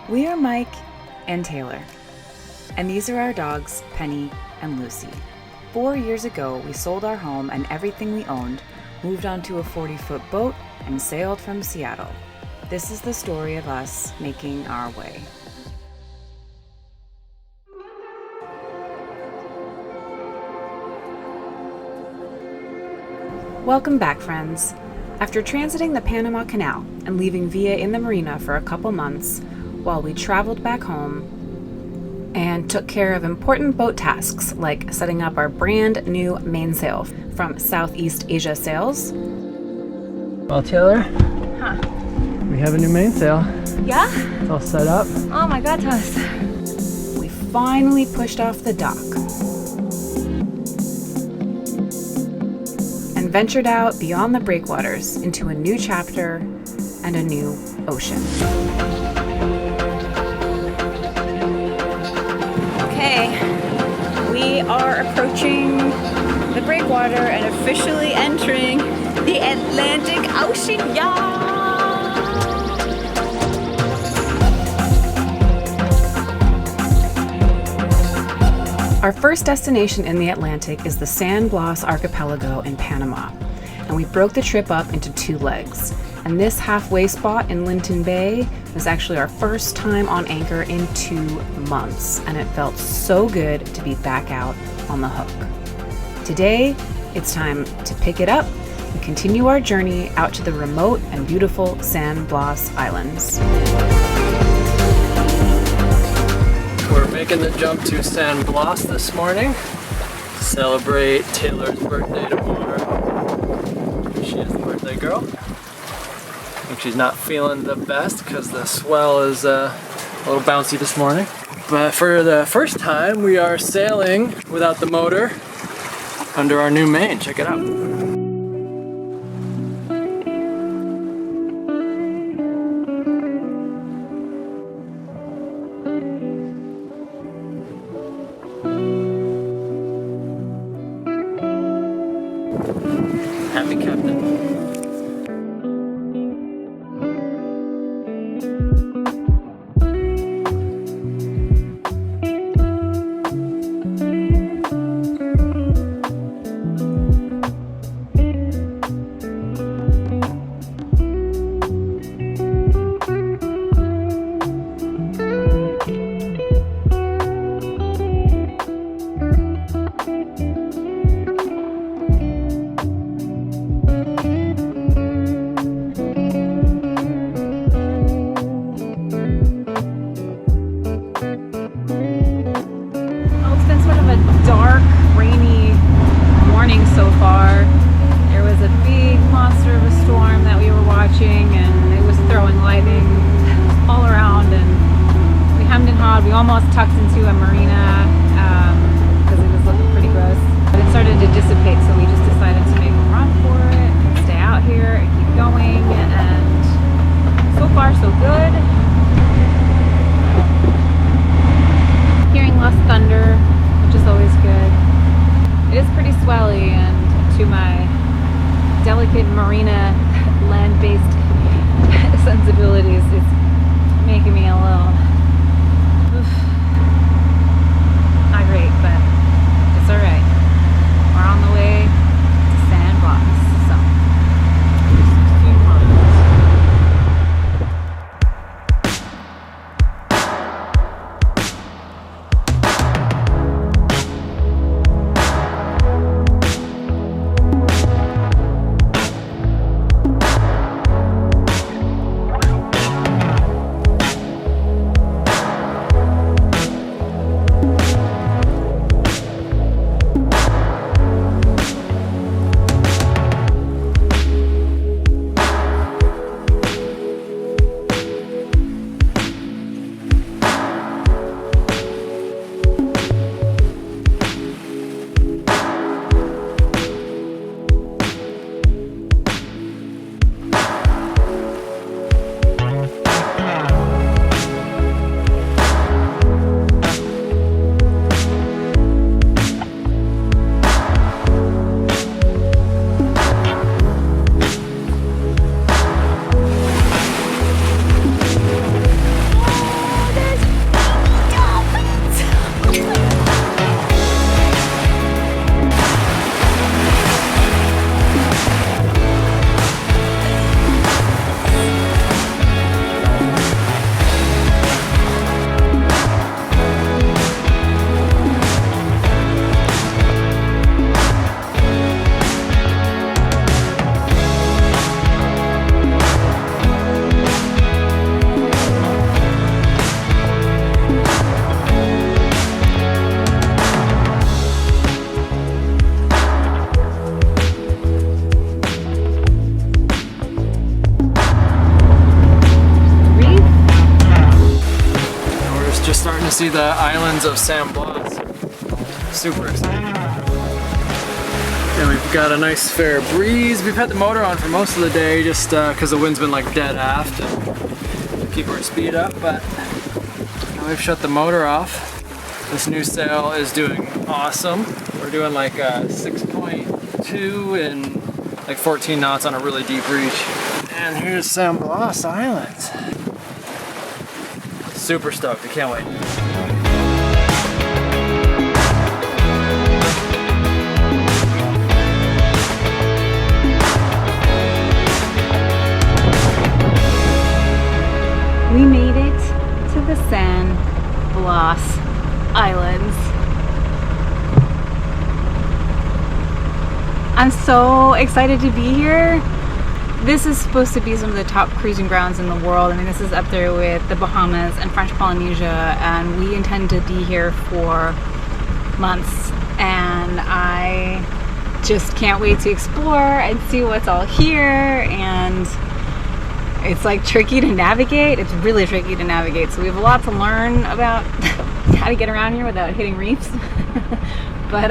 We are Mike and Taylor, and these are our dogs, Penny and Lucy. 4 years ago, we sold our home and everything we owned, moved onto a 40-foot boat, and sailed from Seattle. This is the story of us making our way. Welcome back, friends. After transiting the Panama Canal and leaving Via in the marina for a couple months, while we traveled back home and took care of important boat tasks like setting up our brand new mainsail from Southeast Asia Sails. Well, Taylor, we have a new mainsail. Yeah? It's all set up. Oh my God, Thomas. We finally pushed off the dock and ventured out beyond the breakwaters into a new chapter and a new ocean. Okay, we are approaching the breakwater and officially entering the Atlantic Ocean, y'all! Our first destination in the Atlantic is the San Blas Archipelago in Panama, and we broke the trip up into 2 legs. And this halfway spot in Linton Bay was actually our first time on anchor in 2 months, and it felt so good to be back out on the hook. Today, it's time to pick it up and continue our journey out to the remote and beautiful San Blas Islands. We're making the jump to San Blas this morning to celebrate Taylor's birthday tomorrow. She is the birthday girl. I think she's not feeling the best because the swell is a little bouncy this morning. But for the first time, we are sailing without the motor under our new main. Check it out. Happy Captain. Dark, rainy morning so far. There was a big monster of a storm that we were watching, and it was throwing lightning all around, and we hemmed and hawed. We almost tucked into a marina because it was looking pretty gross, but it started to dissipate, so we just decided to make a run for it and stay out here and keep going, and so far so good. Hearing less thunder, which is always good. It is pretty swelly, and to my delicate marina land-based sensibilities, it's making me a little not great, but it's all right. We're on the way to San Blas, so just a few miles. see the islands of San Blas. Super exciting. And we've got a nice fair breeze. We've had the motor on for most of the day just because the wind's been like dead aft and keep our speed up, but now we've shut the motor off. This new sail is doing awesome. We're doing like 6.2 and like 14 knots on a really deep reach. And here's San Blas Islands. Super stoked, I can't wait. We made it to the San Blas Islands. I'm so excited to be here. This is supposed to be some of the top cruising grounds in the world. I mean, this is up there with the Bahamas and French Polynesia, and we intend to be here for months, and I just can't wait to explore and see what's all here. And it's like tricky to navigate. It's really tricky to navigate. So we have a lot to learn about how to get around here without hitting reefs. But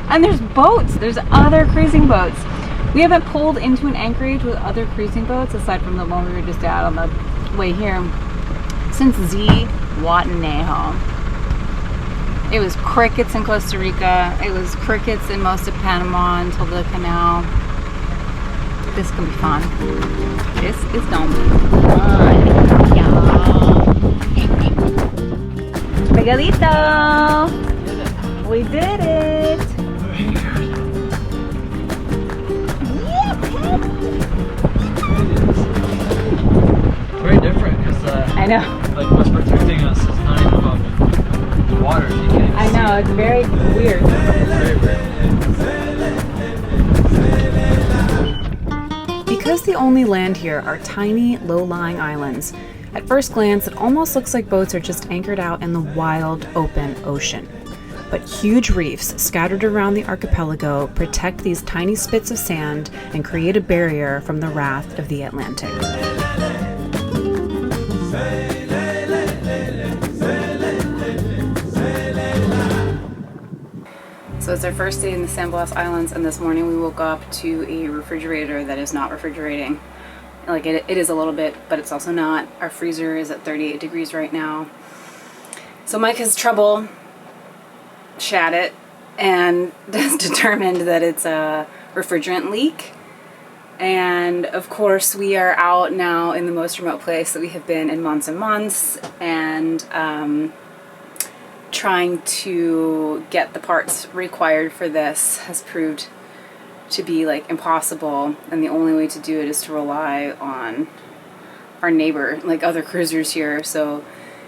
and there's boats. There's other cruising boats. We haven't pulled into an anchorage with other cruising boats aside from the one we were just at on the way here since Zihuatanejo. It was crickets in Costa Rica. It was crickets in most of Panama until the canal. This can be fun. This is gonna be fun. Miguelito! We did it! Very different because I know. like what's protecting us is not even above the water. You can't even I know, it's very weird. Very weird. Because the only land here are tiny, low-lying islands, at first glance it almost looks like boats are just anchored out in the wild, open ocean. But huge reefs scattered around the archipelago protect these tiny spits of sand and create a barrier from the wrath of the Atlantic. So it's our first day in the San Blas Islands, and this morning we woke up to a refrigerator that is not refrigerating. Like it is a little bit, but it's also not. Our freezer is at 38 degrees right now. So Mike has trouble, shat it, and has determined that it's a refrigerant leak. And of course we are out now in the most remote place that we have been in months and months, and trying to get the parts required for this has proved to be like impossible, and the only way to do it is to rely on our neighbor, like other cruisers here. So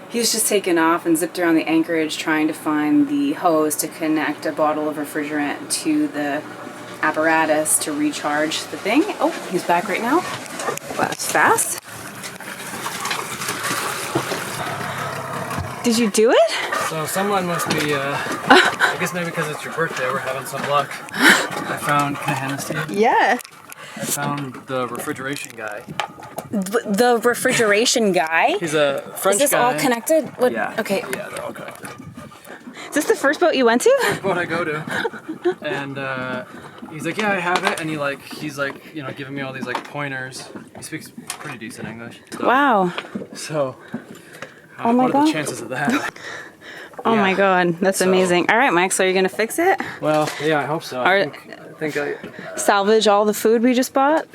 he's just taken off and zipped around the anchorage trying to find the hose to connect a bottle of refrigerant to the apparatus to recharge the thing. Oh, he's back right now. Wow, that's fast. Did you do it? So someone must be, I guess maybe because it's your birthday, we're having some luck. I found, can I hand this to you? Yeah. I found the refrigeration guy. The refrigeration guy? He's a French guy. Is this all connected? What? Yeah. Okay. Yeah, they're all connected. Is this the first boat you went to? First boat I go to. And he's like, yeah, I have it. And he's like, you know, giving me all these like pointers. He speaks pretty decent English. So, Wow. So, Oh my what are God. the chances of that? Oh Yeah. my God, that's amazing. All right, Mike, so you're gonna fix it? Well, yeah, I hope so. I think I Salvage all the food we just bought?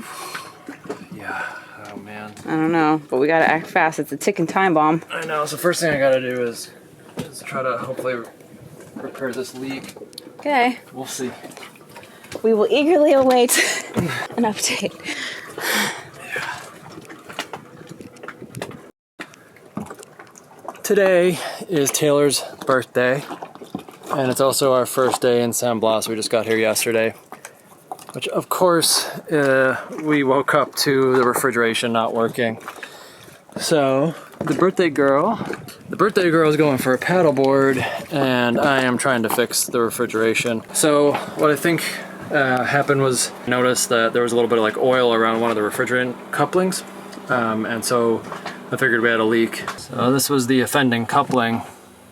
yeah, oh man. I don't know, but we gotta act fast. It's a ticking time bomb. I know, so first thing I gotta do is try to hopefully repair this leak. Okay. We'll see. We will eagerly await an update. Today is Taylor's birthday, and it's also our first day in San Blas. We just got here yesterday, which of course we woke up to the refrigeration not working. So the birthday girl is going for a paddleboard, and I am trying to fix the refrigeration. So what I think happened was notice that there was a little bit of like oil around one of the refrigerant couplings, and so I figured we had a leak. So this was the offending coupling.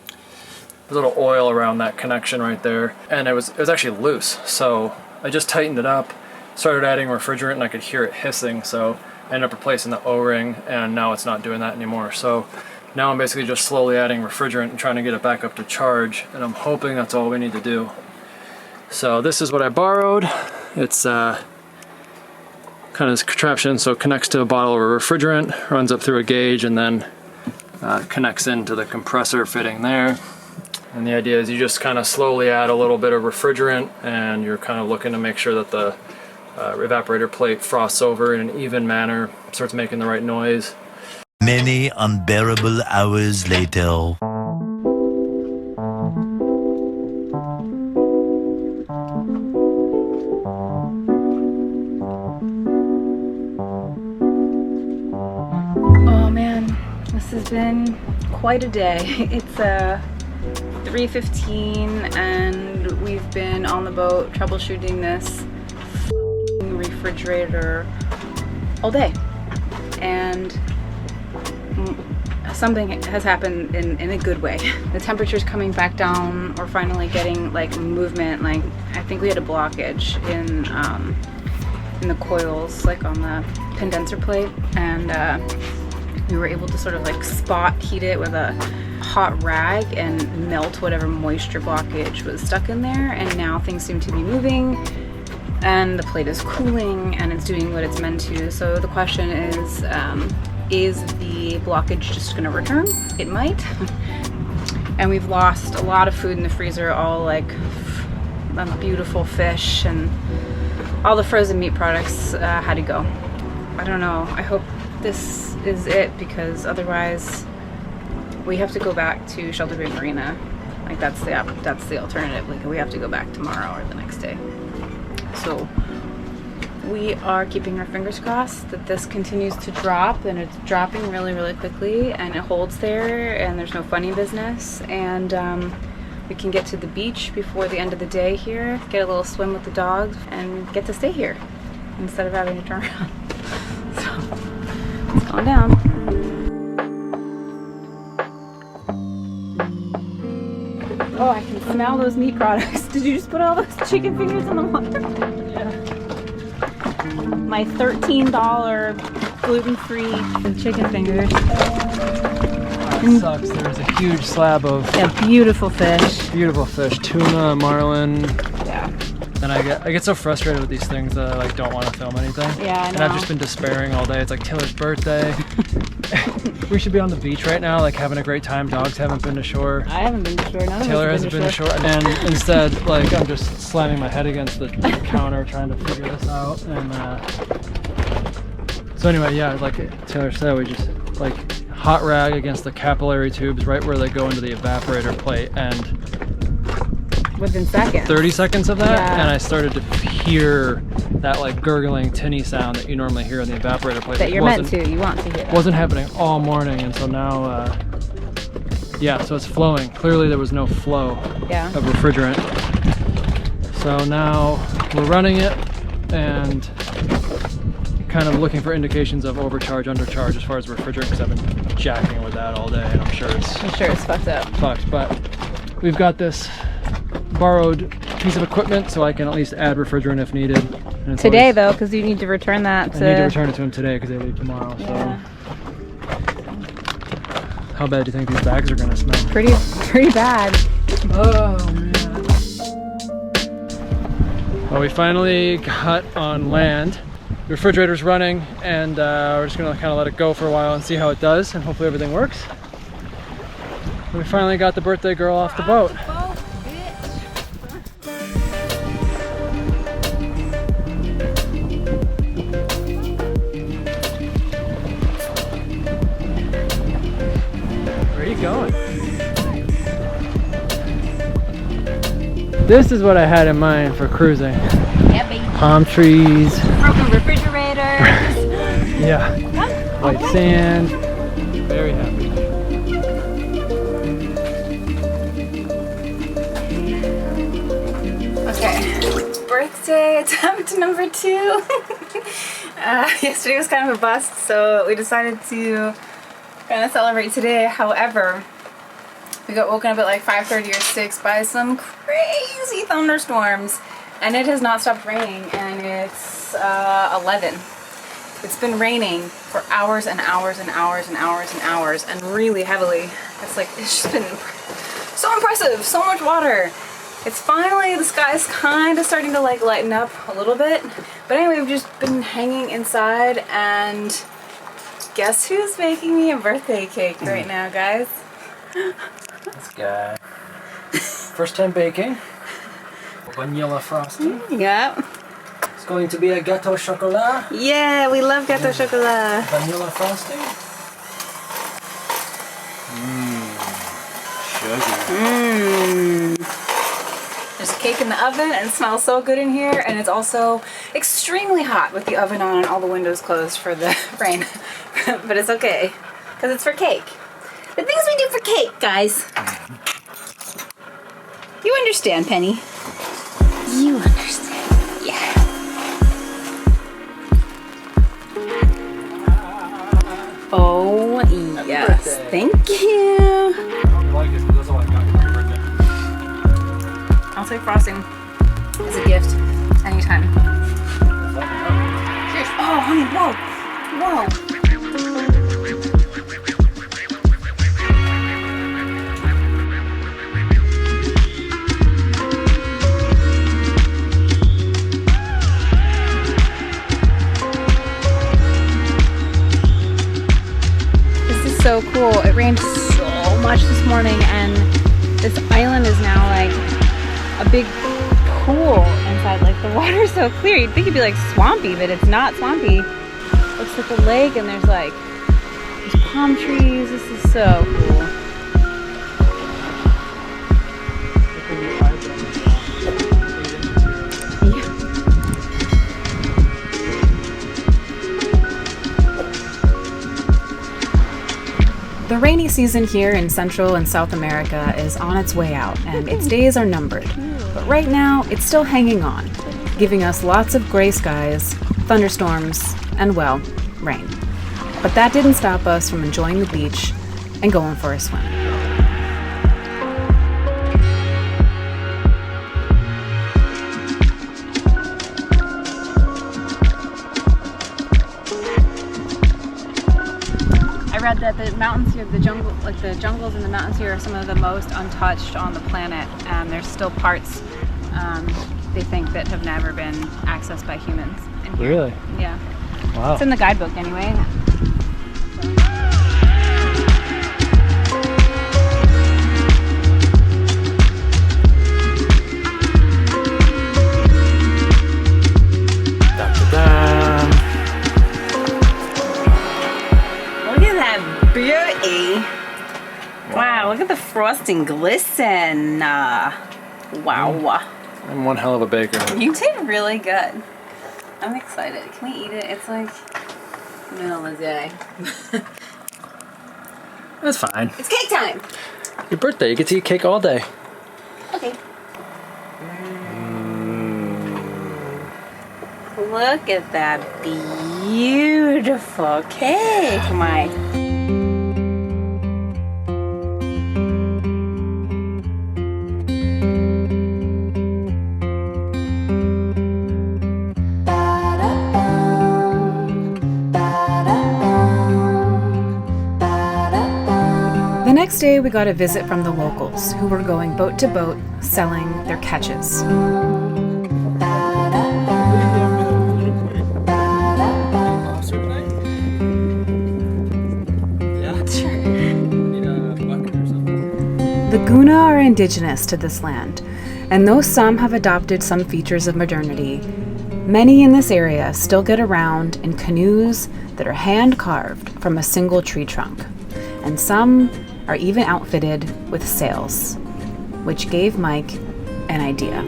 There's a little oil around that connection right there, and it was actually loose. So I just tightened it up, started adding refrigerant, and I could hear it hissing. So I ended up replacing the O-ring, and now it's not doing that anymore. So now I'm basically just slowly adding refrigerant and trying to get it back up to charge, and I'm hoping that's all we need to do. So this is what I borrowed. It's kind of this contraption, so it connects to a bottle of refrigerant, runs up through a gauge, and then connects into the compressor fitting there. And the idea is you just kind of slowly add a little bit of refrigerant, and you're kind of looking to make sure that the evaporator plate frosts over in an even manner, starts making the right noise. Many unbearable hours later. Oh man, this has been quite a day. It's 3:15 and we've been on the boat troubleshooting this refrigerator all day. And something has happened in a good way. The temperature's coming back down. We're finally getting like movement. Like I think we had a blockage in the coils, like on the condenser plate, and we were able to sort of like spot heat it with a hot rag and melt whatever moisture blockage was stuck in there. And now things seem to be moving, and the plate is cooling and it's doing what it's meant to. So the question is the blockage just gonna return? It might. And we've lost a lot of food in the freezer, all like beautiful fish and all the frozen meat products had to go. I don't know, I hope this is it, because otherwise we have to go back to Shelter Bay Marina. Like that's the alternative. Like we have to go back tomorrow or the next day. So we are keeping our fingers crossed that this continues to drop, and it's dropping really, really quickly, and it holds there, and there's no funny business, and we can get to the beach before the end of the day here, get a little swim with the dogs, and get to stay here instead of having to turn around. So it's going down. Oh, I can smell those meat products. Did you just put all those chicken fingers in the water? Yeah. My $13 gluten-free chicken fingers. That sucks. There's a huge slab of Beautiful fish. Tuna, marlin. Yeah. And I get so frustrated with these things that I like don't want to film anything. Yeah, I And know. I've just been despairing all day. It's like Taylor's birthday. We should be on the beach right now, like having a great time. Dogs haven't been to shore. I haven't been to shore. None of Taylor us hasn't been to shore. And instead, like, I'm just slamming my head against the counter trying to figure this out. And so anyway, yeah, like Taylor said, we just like hot rag against the capillary tubes right where they go into the evaporator plate, and within seconds. 30 seconds of that, Yeah. and I started to hear that like gurgling tinny sound that you normally hear in the evaporator plate. That you're meant to. You want to hear that. Wasn't happening all morning, and so now yeah, so it's flowing. Clearly there was no flow Yeah. of refrigerant. So now we're running it and kind of looking for indications of overcharge, undercharge as far as refrigerant, because I've been jacking with that all day, and I'm sure it's fucked up. fucked. But we've got this borrowed piece of equipment, so I can at least add refrigerant if needed. And it's Today always, though, because you need to return that to... I need to return it to him today because they leave tomorrow. Yeah. So how bad do you think these bags are gonna smell? Pretty bad. Oh man. Well, we finally got on land. The refrigerator's running, and we're just gonna kind of let it go for a while and see how it does, and hopefully everything works. We finally got the birthday girl off the boat. Where are you going? This is what I had in mind for cruising. Yeah, baby. Palm trees. Broken refrigerators. Yeah. White sand. Very happy. Okay. Birthday attempt number 2. Yesterday was kind of a bust, so we decided to gonna celebrate today. However, we got woken up at like 5:30 or 6 by some crazy thunderstorms, and it has not stopped raining, and it's 11. It's been raining for hours and hours and hours and hours and hours, and really heavily. It's just been so impressive, so much water. It's finally, the sky's kind of starting to like lighten up a little bit. But anyway, we've just been hanging inside, and guess who's making me a birthday cake right now, guys? This guy. First time baking. Vanilla frosting. Yep. It's going to be a gâteau chocolat. Yeah, we love gâteau chocolat. Vanilla frosting. Sugar. There's a cake in the oven, and it smells so good in here, and it's also extremely hot with the oven on and all the windows closed for the rain. But it's okay, because it's for cake. The things we do for cake, guys. You understand, Penny. You understand. Yeah. Oh, yes. birthday. Thank you. I hope you like it, because that's all I got for your birthday. I'll take frosting as a gift anytime. Cheers. Oh, honey, whoa. Whoa. So cool. It rained so much this morning, and this island is now like a big pool inside. Like the water's so clear. You'd think it'd be like swampy, but it's not swampy. Looks like a lake, and there's palm trees. This is so cool. The rainy season here in Central and South America is on its way out, and its days are numbered. But right now, it's still hanging on, giving us lots of gray skies, thunderstorms, and, well, rain. But that didn't stop us from enjoying the beach and going for a swim. I read that the mountains here, the jungles in the mountains here are some of the most untouched on the planet. There's still parts they think that have never been accessed by humans. In here. Really? Yeah. Wow. It's in the guidebook anyway. Beauty. Wow, look at the frosting glisten. Wow. I'm one hell of a baker. You did really good. I'm excited. Can we eat it? It's like middle of the day. That's fine. It's cake time. Your birthday, you get to eat cake all day. Okay. Look at that beautiful cake, Mike. The next day, we got a visit from the locals, who were going boat to boat, selling their catches. The Guna are indigenous to this land, and though some have adopted some features of modernity, many in this area still get around in canoes that are hand-carved from a single tree trunk, and some are even outfitted with sails, which gave Mike an idea.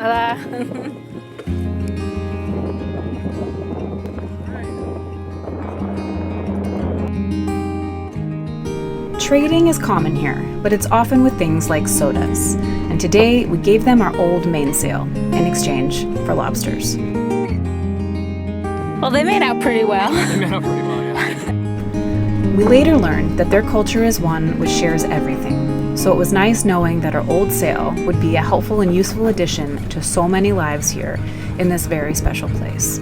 Ta-da! Trading is common here, but it's often with things like sodas. And today we gave them our old mainsail in exchange for lobsters. Well, they made out pretty well. They made out pretty well, yeah. We later learned that their culture is one which shares everything. So it was nice knowing that our old sail would be a helpful and useful addition to so many lives here in this very special place.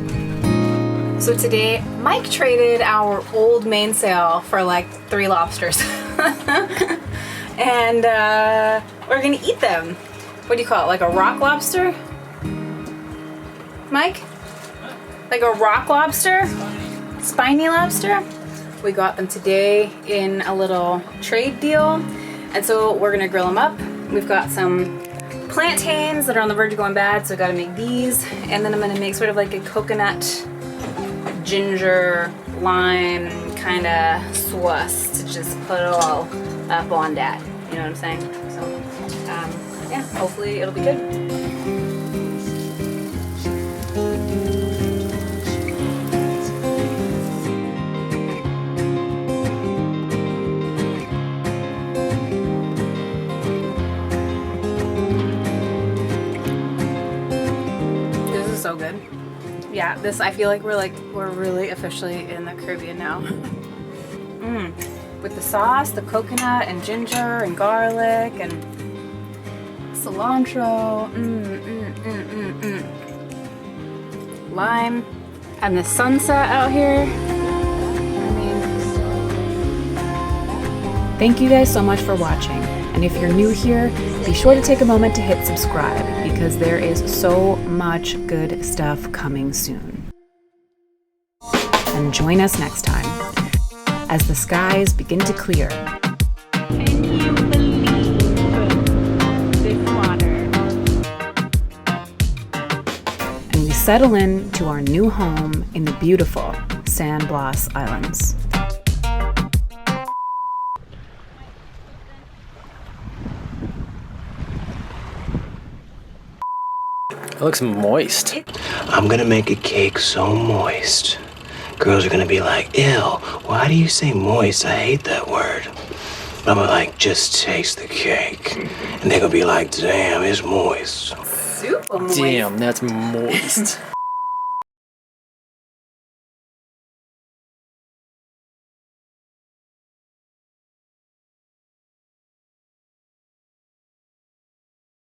So today, Mike traded our old mainsail for like 3 lobsters. And we're gonna eat them. What do you call it? Like a rock lobster? Mike? Like a rock lobster? Spiny lobster? We got them today in a little trade deal. And so we're gonna grill them up. We've got some plantains that are on the verge of going bad, so I gotta make these. And then I'm gonna make sort of like a coconut, ginger, lime kind of sauce to just put it all up on that. You know what I'm saying? So, yeah, hopefully it'll be good. This is so good. Yeah, this, I feel like we're really officially in the Caribbean now. With the sauce, the coconut and ginger and garlic and cilantro, lime, and the sunset out here. Thank you guys so much for watching. And if you're new here, be sure to take a moment to hit subscribe because there is so much good stuff coming soon. And join us next time as the skies begin to clear. Can you believe this water? And we settle in to our new home in the beautiful San Blas Islands. It looks moist. I'm gonna make a cake so moist. Girls are gonna be like, ew, why do you say moist? I hate that word. But I'm gonna like, just taste the cake. And they're gonna be like, damn, it's moist. Super moist. Damn, that's moist.